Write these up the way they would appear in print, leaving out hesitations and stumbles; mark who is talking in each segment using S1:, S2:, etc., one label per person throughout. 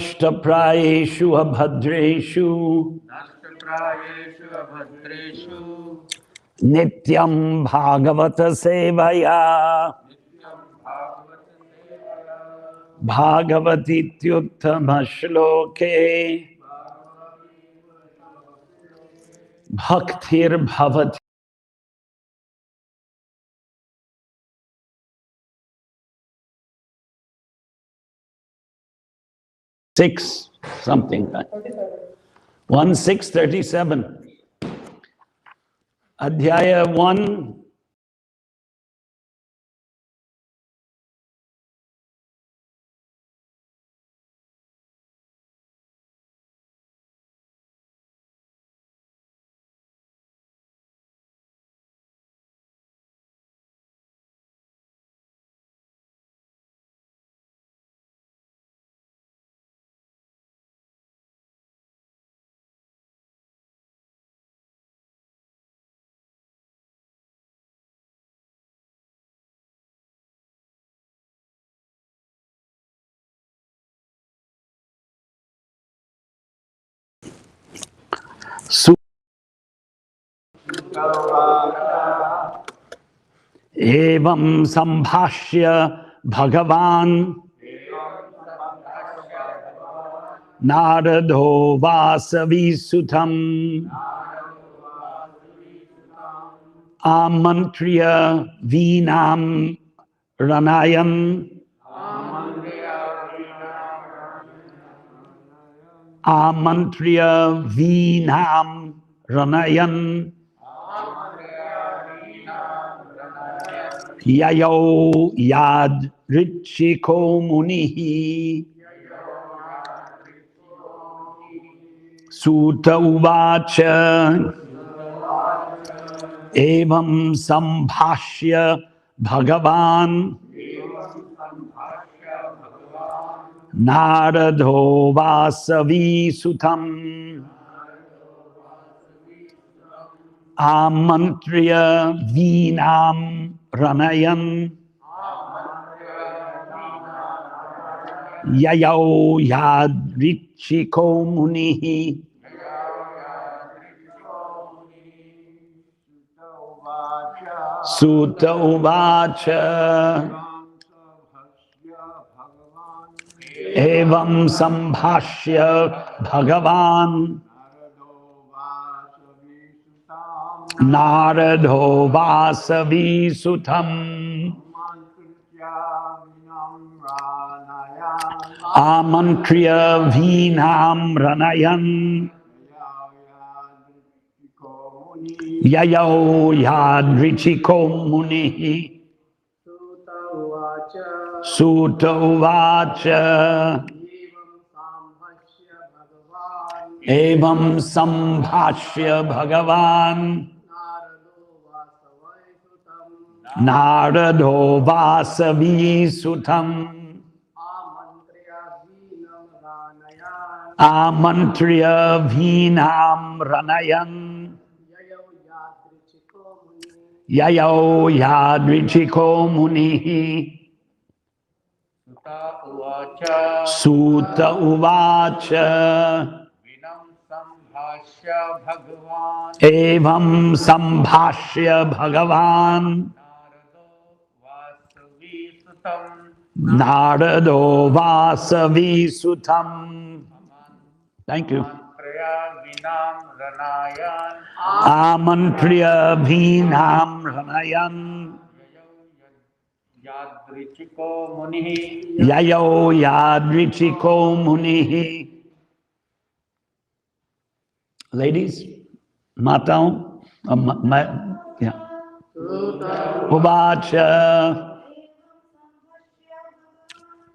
S1: नष्टप्रायेषु अभद्रेषु नित्यं भागवत सेवया भागवतीत्युत्तम श्लोके भक्तिर्भवति. 6 something, 1:6:37. Adhyaya 1. एवं संभाष्य भगवान नारदो वासवीसुतं आमंत्र्य वीणां रणायन् आमंत्र्य वीणां रणायन् ययो यादृच्छिको मुनिः सूत उवाच एवं संभाष्य भगवान् नारदो वासवीसुतम् आमंत्र्य वीणां रणायन् ययो यादृच्छिको मुनिः सूत उवाच एवं संभाष्य भगवान् नारदो वासवीसुतम् आमंत्र्य वीणां रणायन् ययो यादृच्छिको मुनिः सूत उवाच एवं संभाष्य भगवान् नारदो वासवीसुतम् आमंत्र्य वीणां रणायन् ययो यादृच्छिको मुनिः सूत उवाच एवं संभाष्य भगवान् नारदो वासवीसुतम् Thank you. आमंत्र्य वीणां रणायन् ययो यादृच्छिको मुनिः. Ladies, mataon, uvacha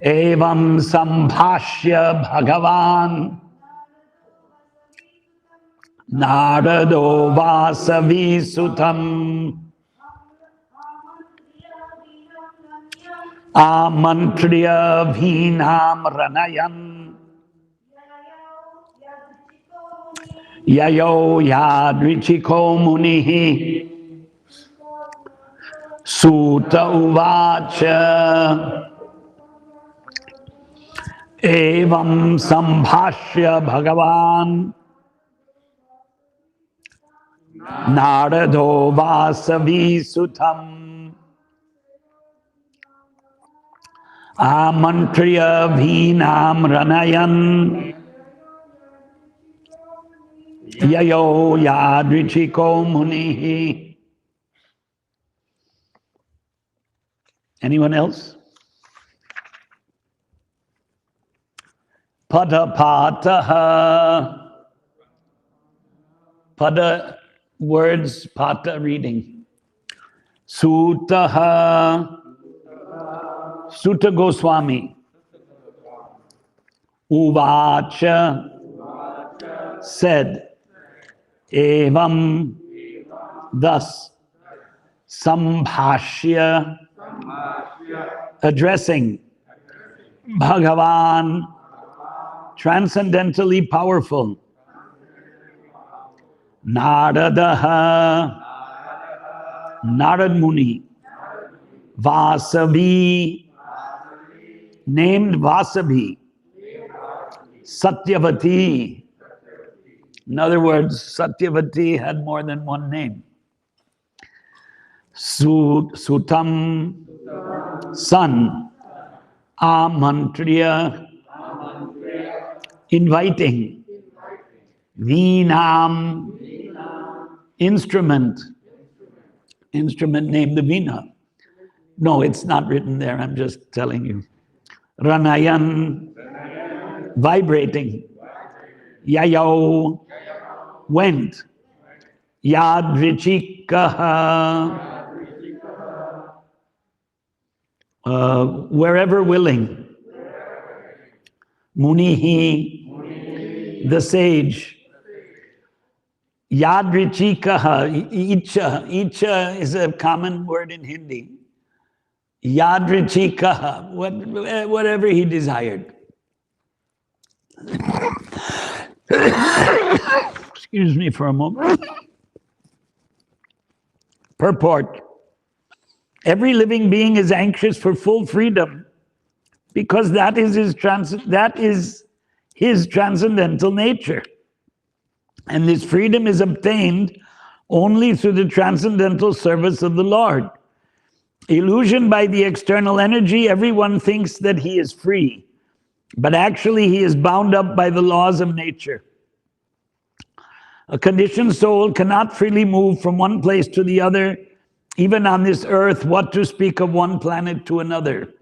S1: evam संभाष्य भगवान् नारदो वासवीसुतम् आमंत्र्य वीणां रणायन् ययो यादृच्छिको मुनिः सूत उवाच Evam sambhashya Bhagavan Narado Vasavi Sutam Amantriya Vinam Ranayan Yayo Yadrichiko Munihi. Anyone else? Padapataha. Pada words, pata reading. Sutaha. Sutta Goswami. Uvacha said. Evam thus. Sambhashya addressing. Bhagavan transcendentally powerful. Naradaha Narad Muni. Vasavi named Vasavi. Satyavati. In other words, Satyavati had more than one name. Sutam, son. Amantriya, inviting. Veenam, instrument. Instrument named the Veena. No, it's not written there, I'm just telling you. Ranayan, vibrating. Yayo, went. Yadrichikaha, wherever willing. Munihi, the sage. Yadrichikaha, icha. Icha is a common word in Hindi. Yadrichikaha, whatever he desired. Excuse me for a moment. Purport. Every living being is anxious for full freedom because that is his transcendental nature. And this freedom is obtained only through the transcendental service of the Lord. Illusioned by the external energy, everyone thinks that he is free, but actually he is bound up by the laws of nature. A conditioned soul cannot freely move from one place to the other, even on this earth, what to speak of one planet to another.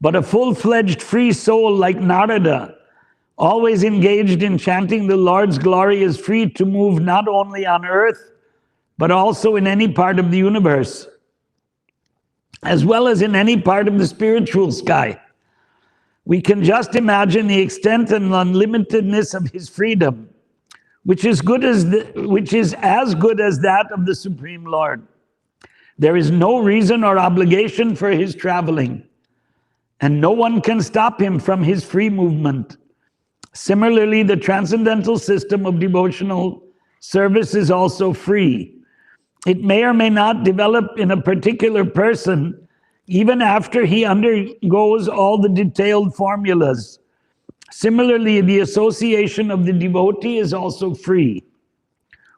S1: But a full-fledged free soul like Narada, always engaged in chanting the Lord's glory, is free to move not only on earth, but also in any part of the universe, as well as in any part of the spiritual sky. We can just imagine the extent and unlimitedness of his freedom, which is as good as that of the Supreme Lord. There is no reason or obligation for his traveling, and no one can stop him from his free movement. Similarly, the transcendental system of devotional service is also free. It may or may not develop in a particular person, even after he undergoes all the detailed formulas. Similarly, the association of the devotee is also free.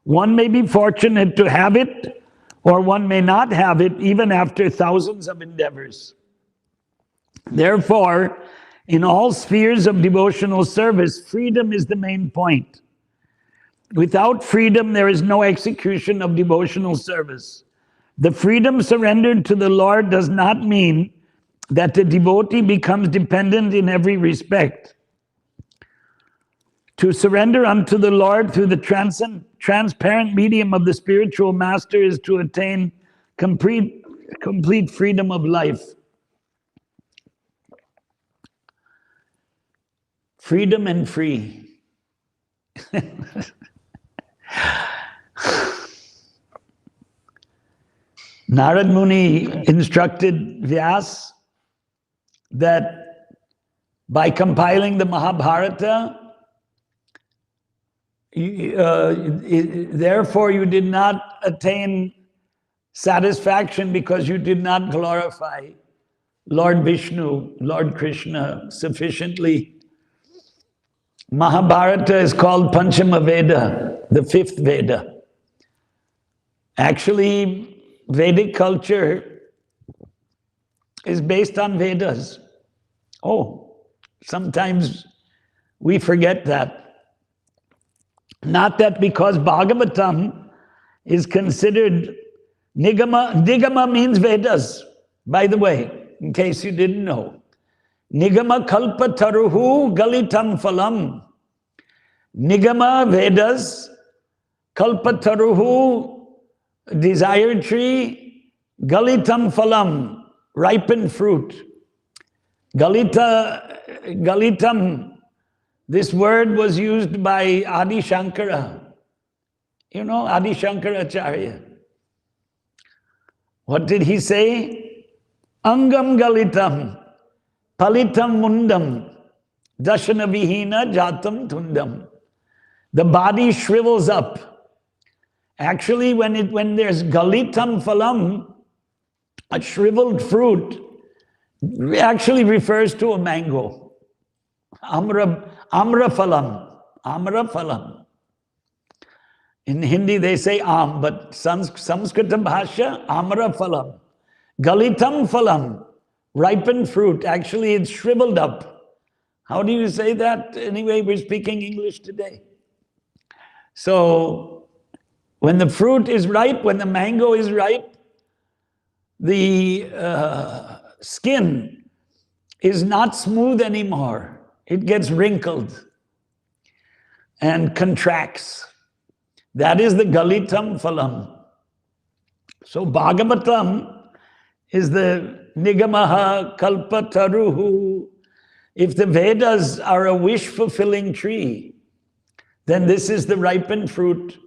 S1: One may be fortunate to have it, or one may not have it, even after thousands of endeavors. Therefore, in all spheres of devotional service, freedom is the main point. Without freedom, there is no execution of devotional service. The freedom surrendered to the Lord does not mean that the devotee becomes dependent in every respect. To surrender unto the Lord through the transparent medium of the spiritual master is to attain complete freedom of life. Freedom and free. Narad Muni instructed Vyas that by compiling the Mahabharata, therefore you did not attain satisfaction because you did not glorify Lord Vishnu, Lord Krishna sufficiently. Mahabharata is called Panchama Veda, the fifth Veda. Actually, Vedic culture is based on Vedas. Oh, sometimes we forget that. Not that because Bhagavatam is considered Nigama. Nigama means Vedas, by the way, in case you didn't know. Nigama kalpa taruhu galitam phalam. Nigama Vedas, kalpa taruhu, desire tree, galitam phalam, ripened fruit. Galitam, this word was used by Adi Shankara. You know Adi Shankaracharya. What did he say? Angam galitam, palitam mundam, dashana vihina jatam tundam. The body shrivels up. Actually, when there's galitam phalam, a shriveled fruit, actually refers to a mango. Amra phalam. In Hindi they say am, but Sanskrit bhasha, amra phalam. Galitam phalam, ripened fruit. Actually, it's shriveled up. How do you say that? Anyway, we're speaking English today. So, when the fruit is ripe, when the mango is ripe, the skin is not smooth anymore. It gets wrinkled and contracts. That is the galitam phalam. So Bhagavatam is the nigamaha kalpataruhu. If the Vedas are a wish-fulfilling tree, then this is the ripened fruit.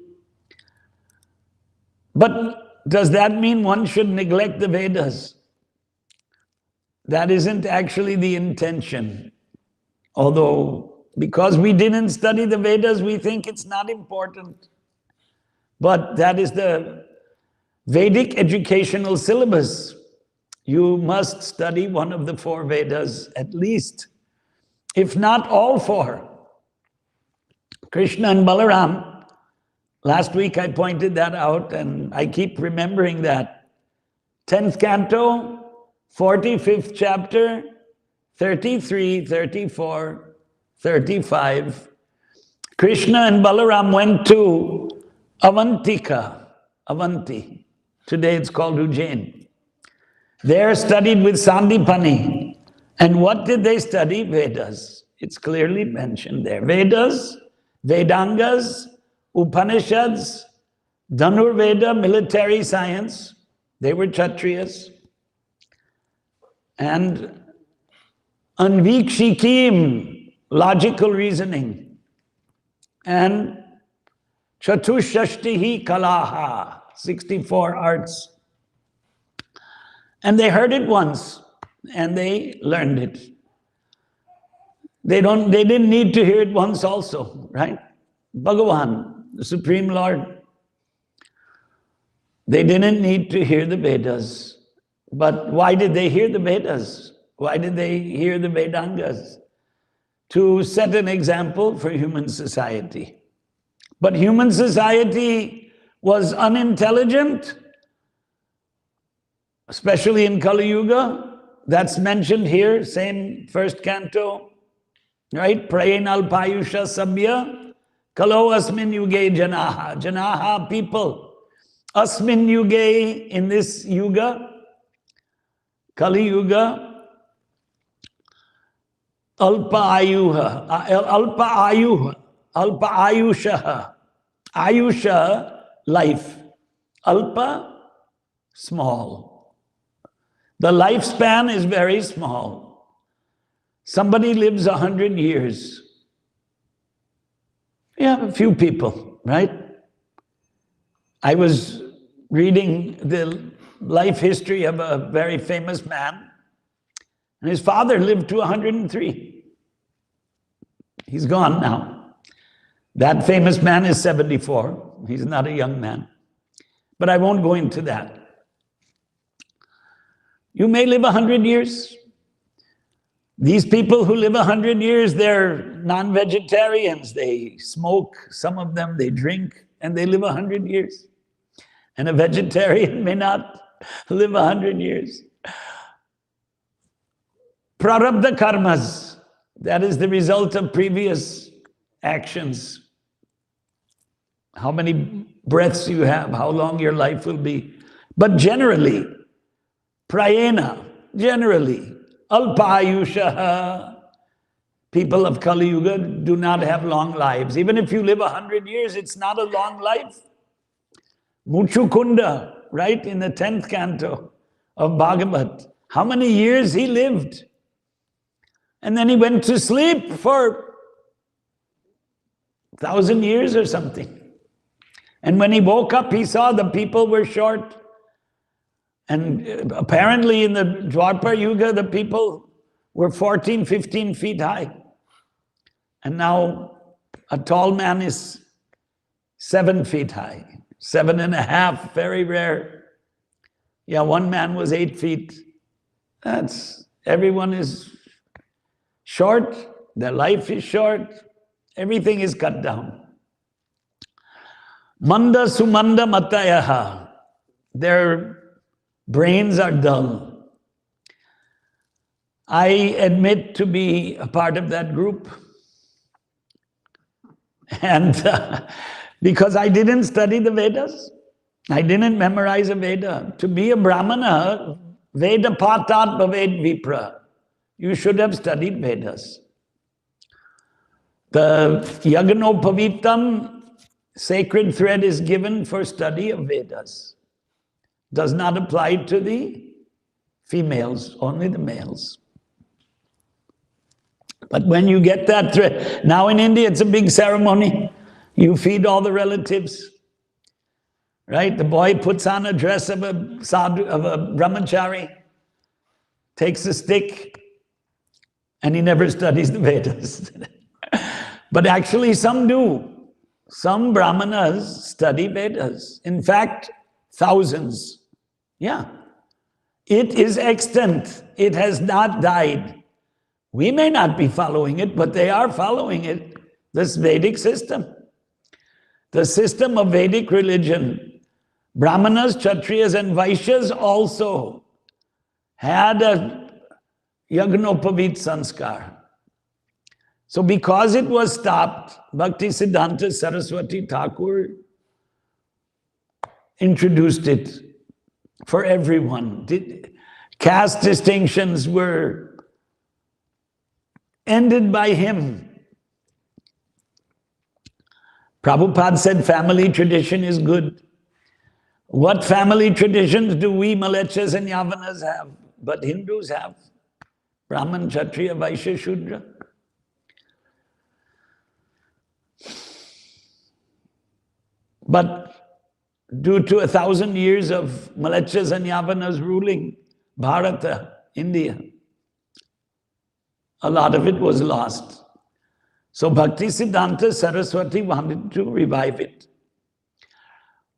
S1: But does that mean one should neglect the Vedas? That isn't actually the intention. Although, because we didn't study the Vedas, we think it's not important. But that is the Vedic educational syllabus. You must study one of the four Vedas at least, if not all four. Krishna and Balaram, last week I pointed that out and I keep remembering that. 10th canto, 45th chapter, 33, 34, 35. Krishna and Balaram went to Avanti. Today it's called Ujjain. There studied with Sandipani. And what did they study? Vedas. It's clearly mentioned there. Vedas, Vedangas, Upanishads, Dhanurveda, military science. They were Kshatriyas. And Anvikshikim, logical reasoning. And Chatushashtihi Kalaha, 64 arts. And they heard it once and they learned it. They didn't need to hear it once also, right? Bhagavan, the Supreme Lord. They didn't need to hear the Vedas. But why did they hear the Vedas? Why did they hear the Vedangas? To set an example for human society. But human society was unintelligent, especially in Kali Yuga. That's mentioned here, same first canto, right? Prayen alpayusha sabya, kalo asmin yuge janaha. Janaha, people. Asmin yuge, in this yuga, Kali Yuga, alpa ayushaha. Ayusha, life. Alpa, small. The lifespan is very small. Somebody lives 100 years. Yeah, a few people, right? I was reading the life history of a very famous man, and his father lived to 103. He's gone now. That famous man is 74. He's not a young man. But I won't go into that. You may live 100 years. These people who live 100 years, they're non-vegetarians. They smoke, some of them, they drink, and they live 100 years. And a vegetarian may not live 100 years. Prarabdha karmas, that is the result of previous actions. How many breaths you have, how long your life will be. But generally, prayena, generally, alpayushaha, people of Kali Yuga do not have long lives. Even if you live 100 years, it's not a long life. Muchukunda, right, in the 10th canto of Bhagavad, how many years he lived? And then he went to sleep for 1,000 years or something. And when he woke up, he saw the people were short. And apparently in the Dwapar Yuga, the people were 14, 15 feet high. And now a tall man is 7 feet high, 7.5, very rare. Yeah, one man was 8 feet. Everyone is short, their life is short, everything is cut down. Manda sumanda matayaha, their brains are dull. I admit to be a part of that group. And because I didn't study the Vedas, I didn't memorize a Veda. To be a Brahmana, Veda patat bhaved vipra. You should have studied Vedas. The Yaganopavitam sacred thread is given for study of Vedas. Does not apply to the females, only the males. But when you get that thread, now in India it's a big ceremony. You feed all the relatives, right? The boy puts on a dress of a sadhu, of a brahmachari, takes a stick, and he never studies the Vedas. But actually some do. Some brahmanas study Vedas. In fact, thousands. Yeah. It is extant. It has not died. We may not be following it, but they are following it. This Vedic system. The system of Vedic religion. Brahmanas, Kshatriyas, and Vaishyas also had a Yagnopavit sanskar. So because it was stopped, Bhaktisiddhanta Saraswati Thakur introduced it for everyone. Caste distinctions were ended by him. Prabhupada said family tradition is good. What family traditions do we Malechas and Yavanas have? But Hindus have. Brahman, Kshatriya, Vaishya, Shudra. But due to 1,000 years of Malechas and Yavanas ruling Bharata, India, a lot of it was lost. So Bhaktisiddhanta Saraswati wanted to revive it.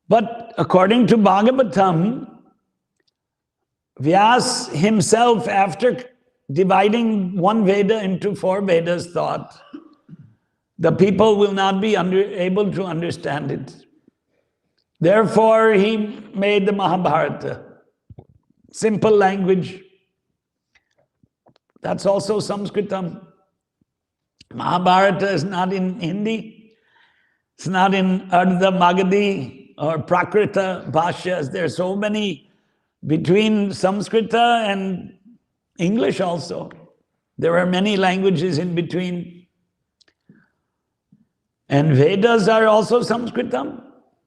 S1: But according to Bhagavatam, Vyas himself, after dividing one Veda into 4 Vedas, thought the people will not be able to understand it. Therefore, he made the Mahabharata. Simple language. That's also Sanskritam. Mahabharata is not in Hindi. It's not in Ardha Magadhi or Prakrita Bhashyas. There are so many between Samskrita and English also. There are many languages in between. And Vedas are also Sanskritam.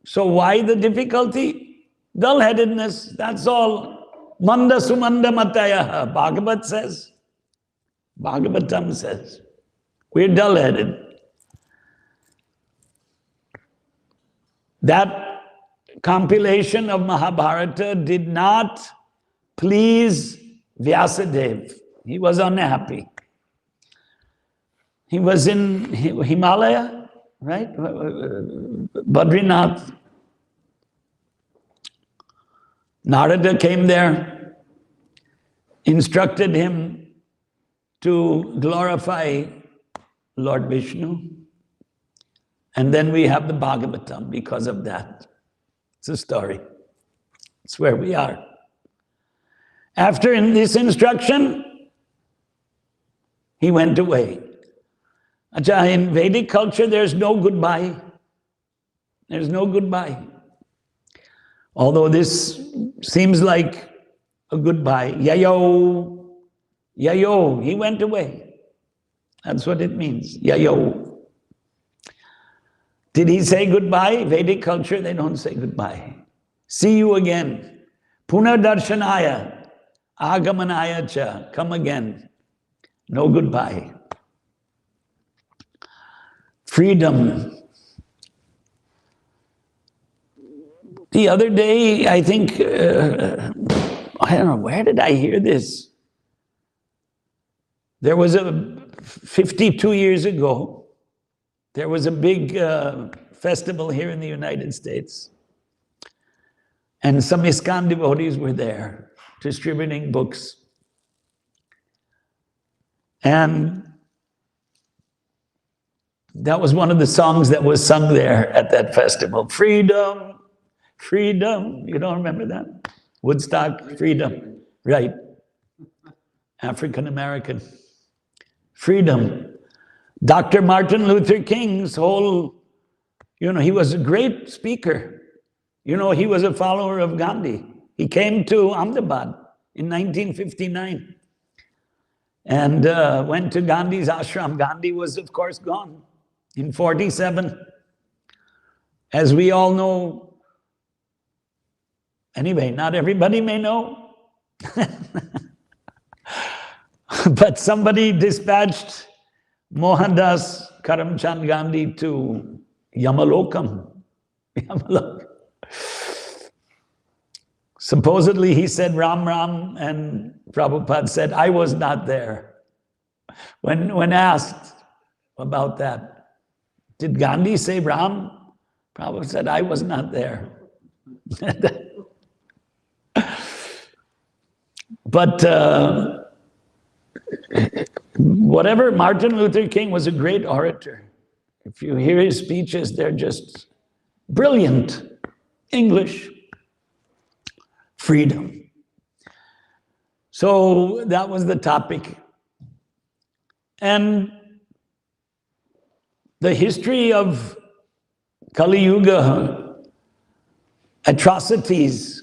S1: So why the difficulty? Dull-headedness, that's all. Manda sumanda mataya, Bhagavat says. Bhagavatam says. We're dull-headed. That compilation of Mahabharata did not please Vyasadeva. He was unhappy. He was in Himalaya, right? Badrinath. Narada came there. instructed him to glorify Lord Vishnu. And then we have the Bhagavatam because of that. It's a story. It's where we are. After this instruction, he went away. Acha, in Vedic culture, there's no goodbye. There's no goodbye. Although this seems like a goodbye. Yayo, yayo, he went away. That's what it means, yayo. Did he say goodbye? Vedic culture, they don't say goodbye. See you again. Punardarshanaya, agamanaya cha, come again. No goodbye. Freedom. The other day, I think, I don't know, where did I hear this? There was 52 years ago, there was a big festival here in the United States. And some ISKCON devotees were there, distributing books. And that was one of the songs that was sung there at that festival. Freedom, freedom. You don't remember that? Woodstock, freedom. Right. African American. Freedom. Dr. Martin Luther King's whole, he was a great speaker. He was a follower of Gandhi. He came to Ahmedabad in 1959 and went to Gandhi's ashram. Gandhi was, of course, gone in 47. As we all know, anyway, not everybody may know, but somebody dispatched Mohandas Karamchand Gandhi to Yamalokam. Supposedly he said Ram Ram, and Prabhupada said, I was not there. When asked about that, did Gandhi say Ram? Prabhupada said, I was not there. But whatever, Martin Luther King was a great orator. If you hear his speeches, they're just brilliant. English. Freedom. So that was the topic. And the history of Kali Yuga, atrocities,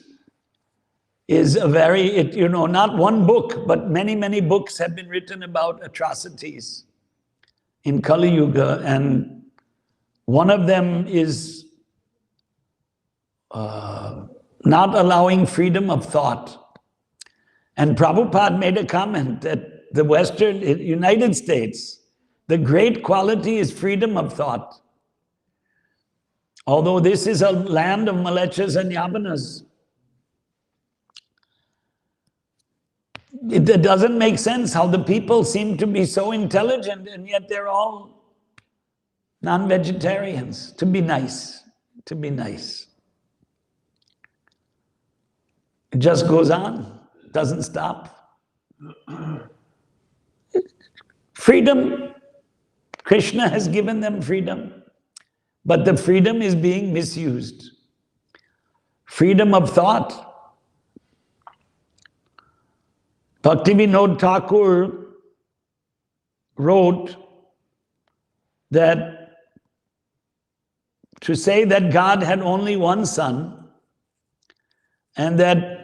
S1: is a very, not one book, but many, many books have been written about atrocities in Kali Yuga. And one of them is not allowing freedom of thought. And Prabhupada made a comment that the United States, the great quality is freedom of thought. Although this is a land of Malechas and Yavanas. It doesn't make sense how the people seem to be so intelligent and yet they're all non-vegetarians. To be nice, to be nice. It just goes on, doesn't stop. Freedom, Krishna has given them freedom, but the freedom is being misused. Freedom of thought. Bhaktivinoda Thakur wrote that to say that God had only one son and that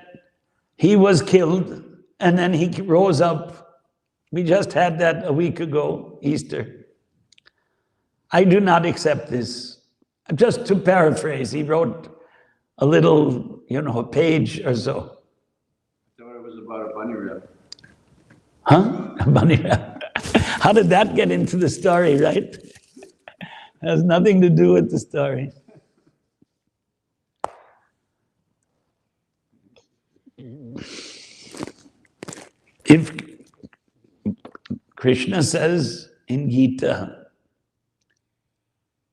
S1: he was killed and then he rose up. We just had that a week ago, Easter. I do not accept this. Just to paraphrase, he wrote a little, a page or so.
S2: I thought it was about a bunny rabbit.
S1: Huh? A bunny rabbit. How did that get into the story, right? Has nothing to do with the story. If Krishna says in Gita,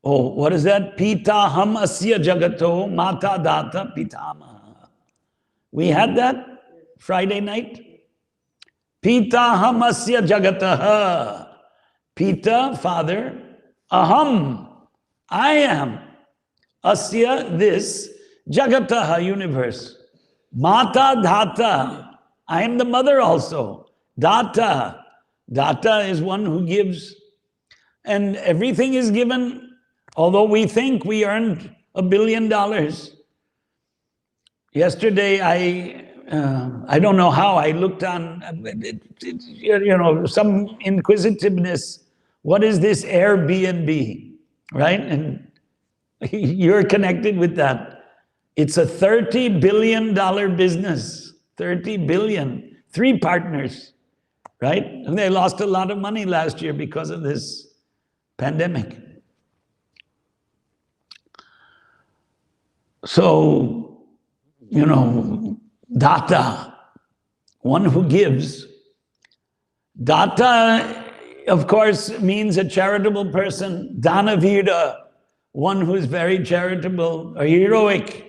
S1: oh, what is that? Pita ham asya jagato mata data pitamaha. We had that Friday night. Pitahamasya jagataha. Pita, father. Aham, I am. Asya, this. Jagataha, universe. Mata dhata, I am the mother also. Data, data is one who gives. And everything is given, although we think we earned $1 billion. Yesterday, I don't know how, I looked on, some inquisitiveness. What is this Airbnb, right? And you're connected with that. It's a $30 billion business, 30 billion, 3 partners, right? And they lost a lot of money last year because of this pandemic. So, data, one who gives. Data, of course, means a charitable person. Danavira, one who is very charitable or heroic.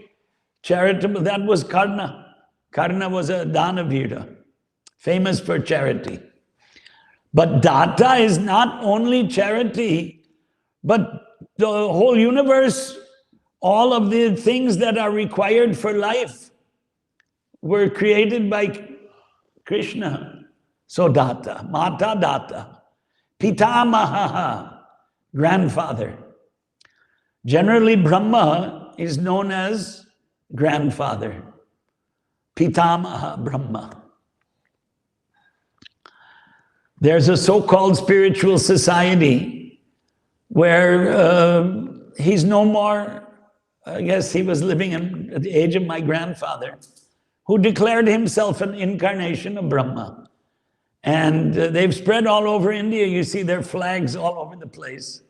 S1: Charitable, that was Karna. Karna was a Danavira, famous for charity. But Data is not only charity, but the whole universe, all of the things that are required for life were created by Krishna. So Data, Mata Data, Pitamaha, grandfather. Generally, Brahma is known as grandfather, Pitamaha Brahma. There's a so-called spiritual society where he's no more, I guess he was living at the age of my grandfather, who declared himself an incarnation of Brahma. And they've spread all over India. You see their flags all over the place.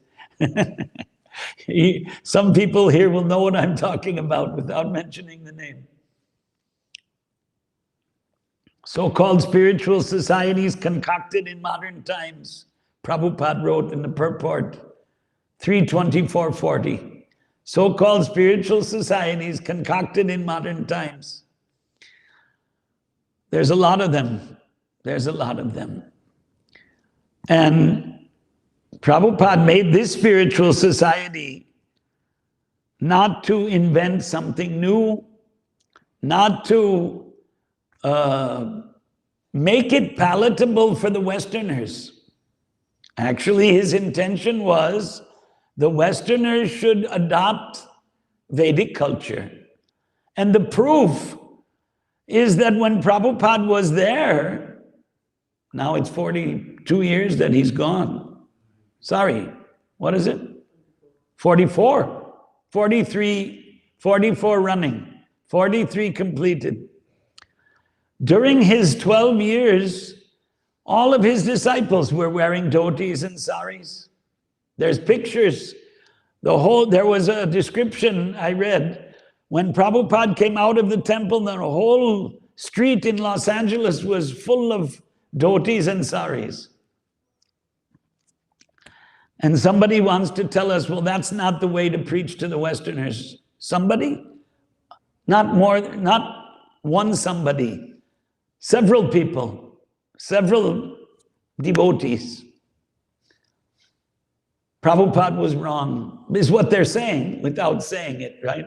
S1: Some people here will know what I'm talking about without mentioning the name. So-called spiritual societies concocted in modern times. Prabhupada wrote in the purport, 32440. So-called spiritual societies concocted in modern times. There's a lot of them. There's a lot of them. And Prabhupada made this spiritual society not to invent something new, not to make it palatable for the Westerners. Actually, his intention was the Westerners should adopt Vedic culture. And the proof is that when Prabhupada was there, now it's 42 years that he's gone. Sorry, what is it? 44, 43, 44 running, 43 completed. During his 12 years, all of his disciples were wearing dhotis and saris. There's pictures. There was a description I read. When Prabhupada came out of the temple, the whole street in Los Angeles was full of dhotis and saris. And somebody wants to tell us, well, that's not the way to preach to the Westerners. Somebody? Not one somebody. Several people, several devotees. Prabhupada was wrong, is what they're saying without saying it, right?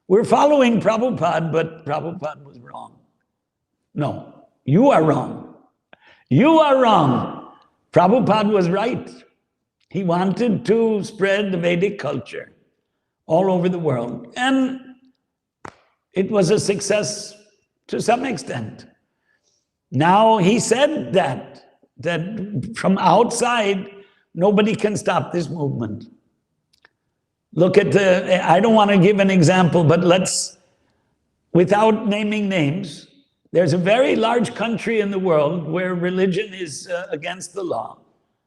S1: We're following Prabhupada, but Prabhupada was wrong. No, you are wrong. You are wrong. Prabhupada was right. He wanted to spread the Vedic culture all over the world. And it was a success to some extent. Now he said that from outside, nobody can stop this movement. Look at I don't want to give an example, but without naming names, there's a very large country in the world where religion is against the law.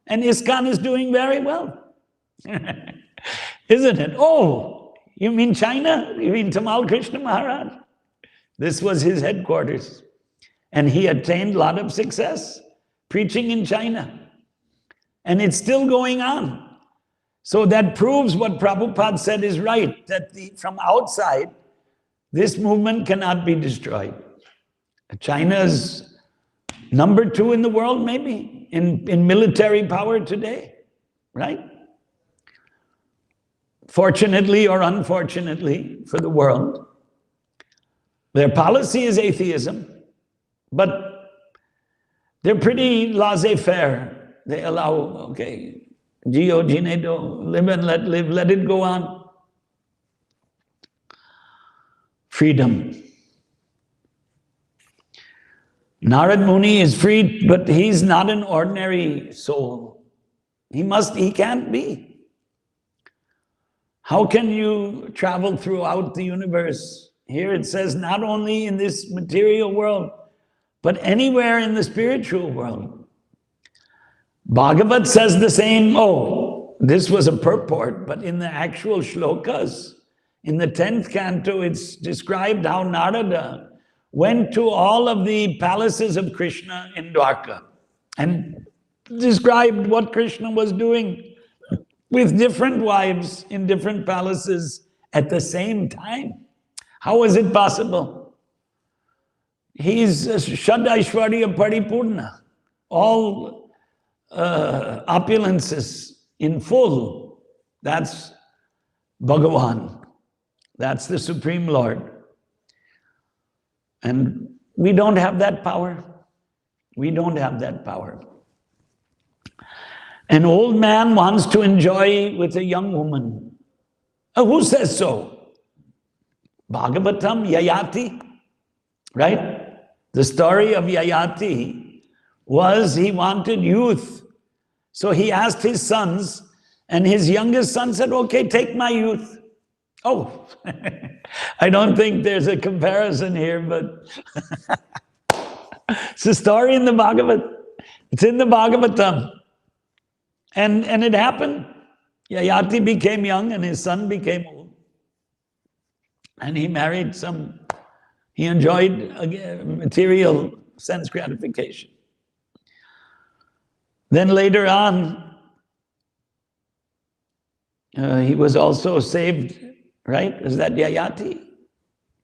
S1: And ISKCON is doing very well. Isn't it? Oh, you mean China? You mean Tamal Krishna Maharaj? This was his headquarters. And he attained a lot of success preaching in China. And it's still going on. So that proves what Prabhupada said is right, that from outside, this movement cannot be destroyed. China's Number 2 in the world, maybe, in military power today, right? Fortunately or unfortunately for the world, their policy is atheism, but they're pretty laissez-faire. They allow, okay, Gio, Ginedo, live and let live, let it go on. Freedom. Narad Muni is free, but he's not an ordinary soul. He can't be. How can you travel throughout the universe? Here it says not only in this material world, but anywhere in the spiritual world. Bhagavat says the same. Oh, this was a purport, but in the actual shlokas, in the 10th canto, it's described how Narada went to all of the palaces of Krishna in Dwarka and described what Krishna was doing with different wives in different palaces at the same time. How was it possible? He's Shadaishwarya Paripurna, all opulences in full. That's Bhagavan. That's the Supreme Lord. And we don't have that power. We don't have that power. An old man wants to enjoy with a young woman. Who says so? Bhagavatam, Yayati, right? The story of Yayati was he wanted youth. So he asked his sons, and his youngest son said, okay, take my youth. Oh, I don't think there's a comparison here, but it's a story in the Bhagavad. It's in the Bhagavatam. And it happened. Yayati became young and his son became old. And he married he enjoyed material sense gratification. Then later on, he was also saved, right? Is that Yayati?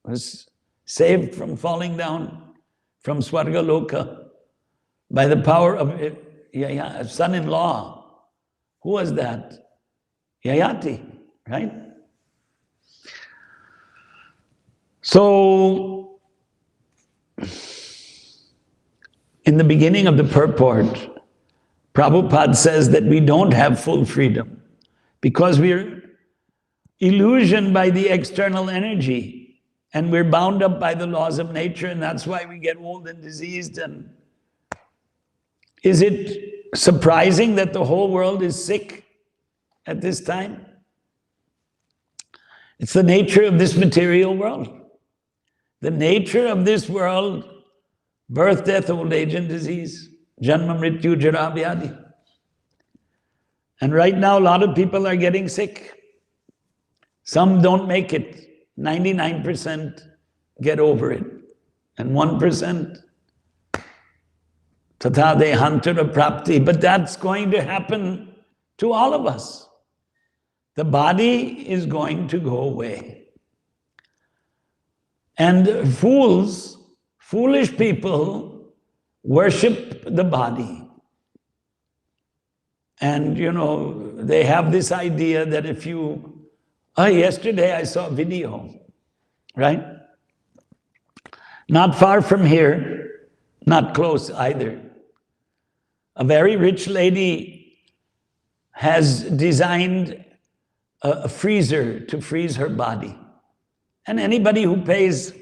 S1: Was saved from falling down from Swargaloka by the power of son-in-law. Who was that? Yayati, right? So, in the beginning of the purport, Prabhupada says that we don't have full freedom because we're illusioned by the external energy and we're bound up by the laws of nature, and that's why we get old and diseased. And is it surprising that the whole world is sick at this time? It's the nature of this material world. The nature of this world, birth, death, old age, and disease, janma, mrityu, jara, vyadhi. And right now, a lot of people are getting sick. Some don't make it. 99% get over it. And 1%, tatha dehantura prapti. But that's going to happen to all of us. The body is going to go away. And foolish people worship the body. And, they have this idea that if you... yesterday I saw a video, right? Not far from here, not close either. A very rich lady has designed a freezer to freeze her body. And anybody who pays,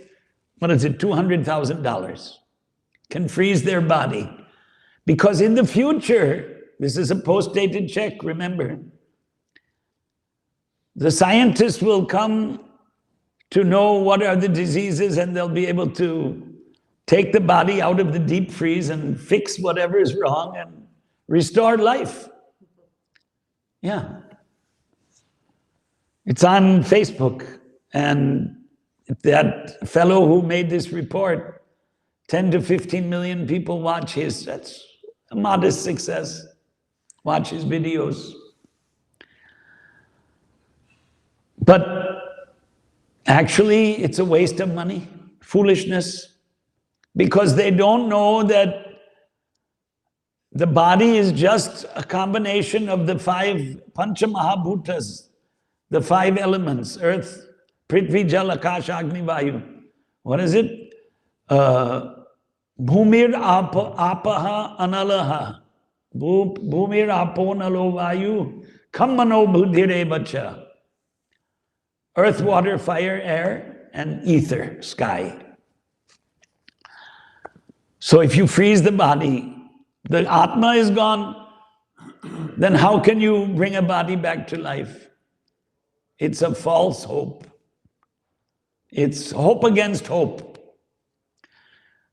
S1: $200,000 can freeze their body. Because in the future, this is a post-dated check, remember, the scientists will come to know what are the diseases, and they'll be able to take the body out of the deep freeze and fix whatever is wrong and restore life. Yeah. It's on Facebook. And that fellow who made this report, 10 to 15 million people watch that's a modest success. Watch his videos. But actually, it's a waste of money, foolishness, because they don't know that The body is just a combination of the five Pancha Mahabhutas, the five elements: earth, Prithvi, Jal, Akash, Agni, Vayu. What is it? Bhumir apaha analaha. Bhumir apo nalo vayu. Kammano buddhire bacha. Earth, water, fire, air, and ether, sky. So if you freeze the body, the Atma is gone, then how can you bring a body back to life? It's a false hope. It's hope against hope.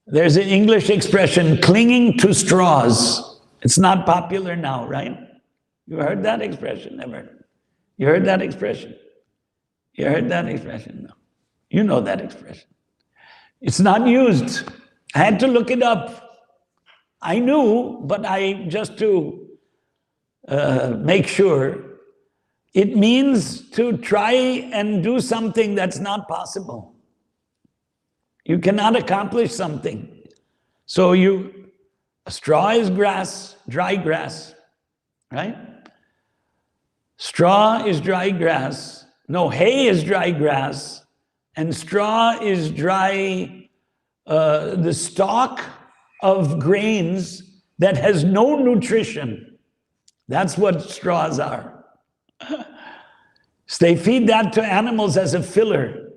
S1: There's an English expression, clinging to straws. It's not popular now, right? You heard that expression? Never. You heard that expression? You heard that expression? No. You know that expression. It's not used. I had to look it up. I knew, but just to make sure, it means to try and do something that's not possible. You cannot accomplish something. So a straw is grass, dry grass, right? Straw is dry grass. No, hay is dry grass, and straw is dry, the stalk of grains that has no nutrition. That's what straws are. So they feed that to animals as a filler.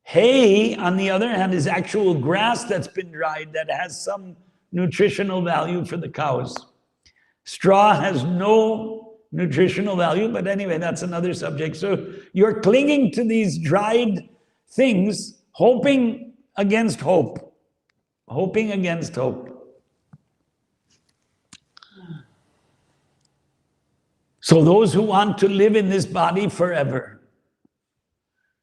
S1: Hay, on the other hand, is actual grass that's been dried that has some nutritional value for the cows. Straw has no nutritional value, but anyway, that's another subject. So you're clinging to these dried things, hoping against hope. Hoping against hope. So those who want to live in this body forever,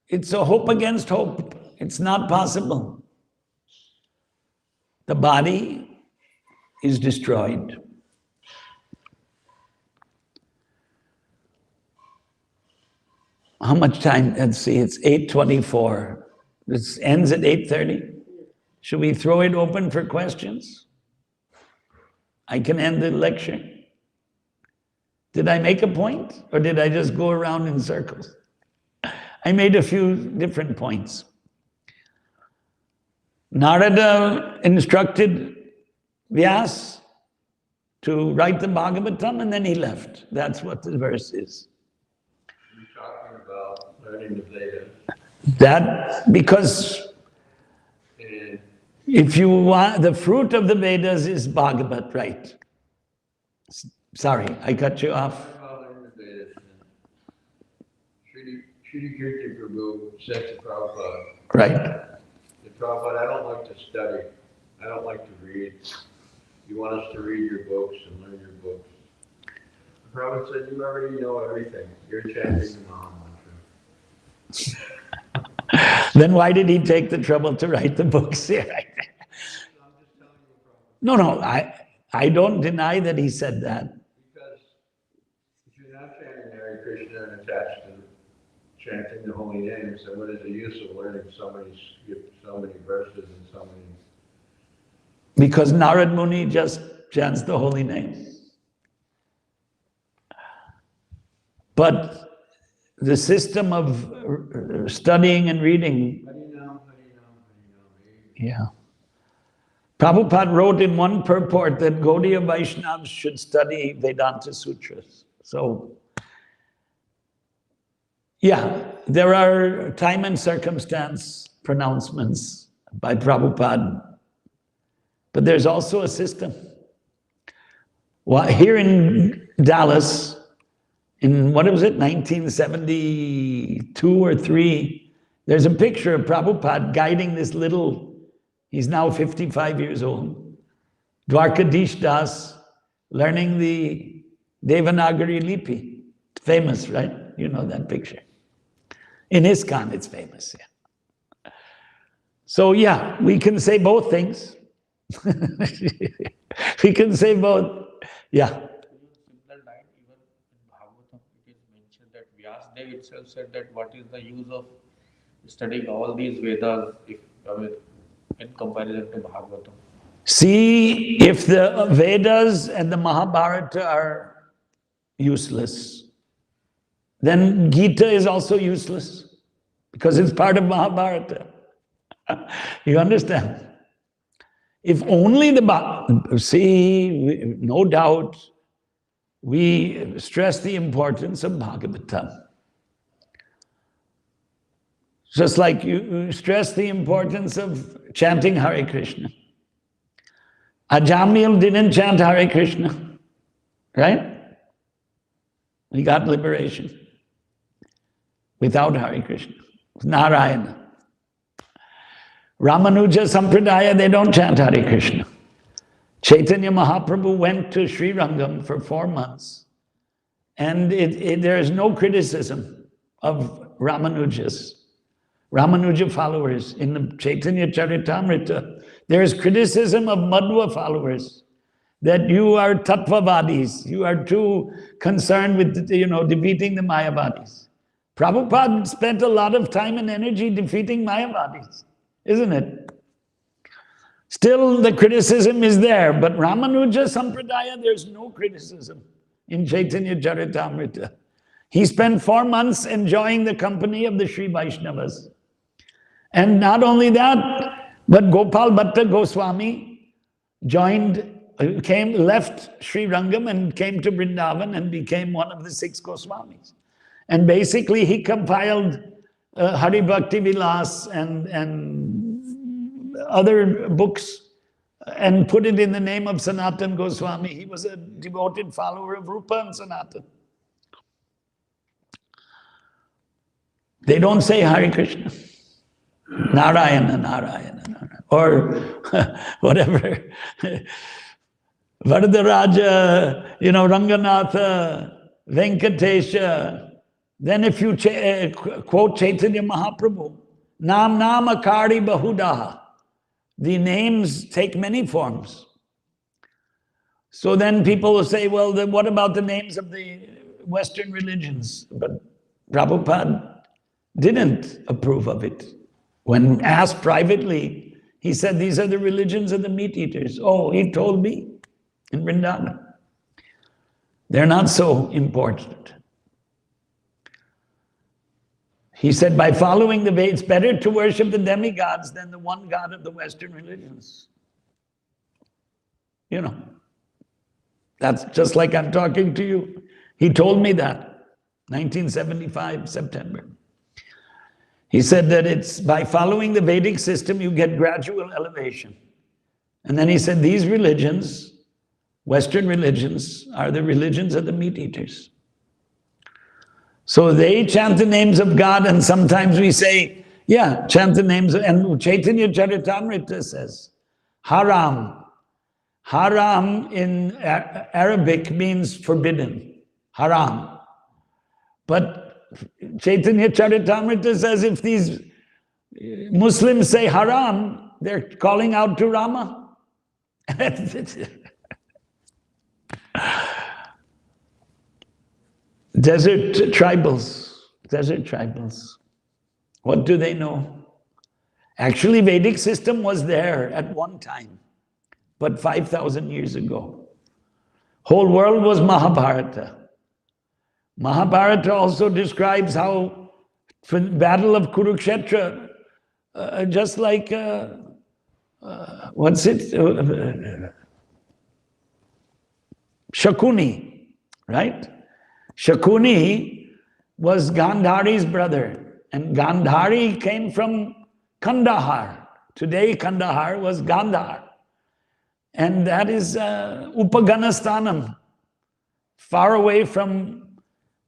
S1: it's a hope against hope. It's not possible. The body is destroyed. How much time? Let's see, it's 8:24. This ends at 8:30. Should we throw it open for questions? I can end the lecture. Did I make a point, or did I just go around in circles? I made a few different points. Narada instructed Vyas to write the Bhagavatam, and then he left. That's what the verse is.
S2: You're talking about learning the Vedas.
S1: That, because
S2: And
S1: if you want, the fruit of the Vedas is Bhagavat, right? Sorry, I cut you off.
S2: talking about learning the Vedas. And Sri Kirti Prabhu said to Prabhupada,
S1: Right.
S2: Prabhupada, I don't like to study. I don't like to read. You want us to read your books and learn your books. Prabhupada said, you already know everything. You're chanting the Maha Mantra.
S1: Then why did he take the trouble to write the books here?
S2: I'm just telling you, Prabhupada.
S1: No, I don't deny that he said that.
S2: Because if you're not chanting Hare Krishna and attached to chanting the holy names, then what is the use of learning so many verses and so many...
S1: Because Narad Muni just chants the holy name. But the system of studying and reading, yeah. Prabhupada wrote in one purport that Gaudiya Vaishnavas should study Vedanta Sutras. So, yeah, there are time and circumstance pronouncements by Prabhupada, but there's also a system. Well, here in Dallas, in what was it, 1972 or 3, there's a picture of Prabhupada guiding this little, he's now 55 years old, Dwarkadish Das, learning the Devanagari Lipi. Famous, right? You know that picture. In ISKCON, it's famous, yeah. So yeah, we can say both things. We can say both, yeah.
S3: Similar line, even in Bhagavatam, it is mentioned that Vyasdev itself said that what is the use of studying all these Vedas if, in comparison to Bhagavatam.
S1: See if the Vedas and the Mahabharata are useless, then Gita is also useless because it's part of Mahabharata. You understand? If only no doubt, we stress the importance of Bhagavatam. Just like you stress the importance of chanting Hare Krishna. Ajamil didn't chant Hare Krishna, right? He got liberation without Hare Krishna. Narayana. Ramanuja Sampradaya, they don't chant Hare Krishna. Chaitanya Mahaprabhu went to Sri Rangam for 4 months, and there is no criticism of Ramanuja followers in the Chaitanya Charitamrita. There is criticism of Madhva followers, that you are Tattvavadis, you are too concerned with defeating the Mayavadis. Prabhupada spent a lot of time and energy defeating Mayavadis, isn't it? Still, the criticism is there, but Ramanuja Sampradaya, there's no criticism in Chaitanya Charitamrita. He spent 4 months enjoying the company of the Sri Vaishnavas. And not only that, but Gopal Bhatta Goswami left Sri Rangam and came to Vrindavan and became one of the 6 Goswamis. And basically he compiled Hari Bhakti Vilas and other books and put it in the name of Sanatan Goswami. He was a devoted follower of Rupa and Sanatan. They don't say Hare Krishna. Narayana, Narayana, Narayana. Or whatever. Varadaraja, Ranganatha, Venkatesha. Then if you quote Chaitanya Mahaprabhu, Nam Akari Bahudaha. The names take many forms. So then people will say, well, then what about the names of the Western religions? But Prabhupada didn't approve of it. When asked privately, he said, these are the religions of the meat eaters. Oh, he told me in Vrindavan. They're not so important. He said, by following the way, it's better to worship the demigods than the one God of the Western religions. That's just like I'm talking to you. He told me that, 1975, September. He said that it's by following the Vedic system, you get gradual elevation. And then he said, these religions, Western religions, are the religions of the meat eaters. So they chant the names of God, and sometimes we say, yeah, chant the names, and Chaitanya Charitamrita says, haram. Haram in Arabic means forbidden, haram. But Chaitanya Charitamrita says if these Muslims say haram, they're calling out to Rama. Desert tribals. What do they know? Actually, Vedic system was there at one time, but 5,000 years ago. Whole world was Mahabharata. Mahabharata also describes how, for the battle of Kurukshetra, just like, Shakuni, right? Shakuni was Gandhari's brother, and Gandhari came from Kandahar. Today, Kandahar was Gandhar. And that is Upaganastanam, far away from,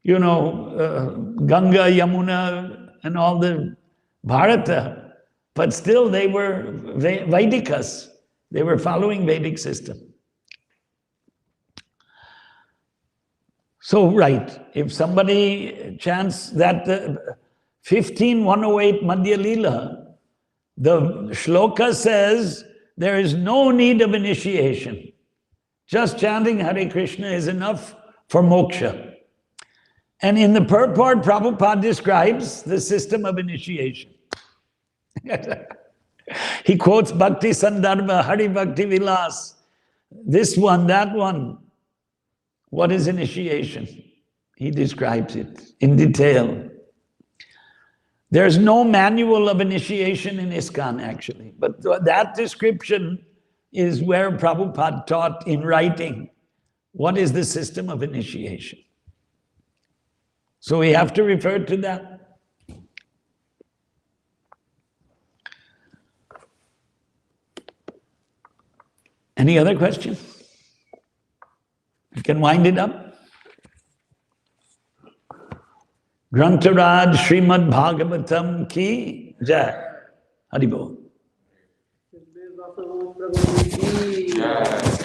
S1: Ganga, Yamuna, and all the Bharata. But still, they were Vedikas. They were following Vedic system. So, right, if somebody chants that 15:108 Madhya Leela, the shloka says there is no need of initiation. Just chanting Hare Krishna is enough for moksha. And in the purport, Prabhupada describes the system of initiation. He quotes Bhakti Sandarbha, Hari Bhakti Vilas, this one, that one. What is initiation? He describes it in detail. There's no manual of initiation in ISKCON, actually, but that description is where Prabhupada taught in writing what is the system of initiation. So we have to refer to that. Any other questions? You can wind it up. Grantaraj Srimad Bhagavatam ki jai. Haribol.
S4: Jai.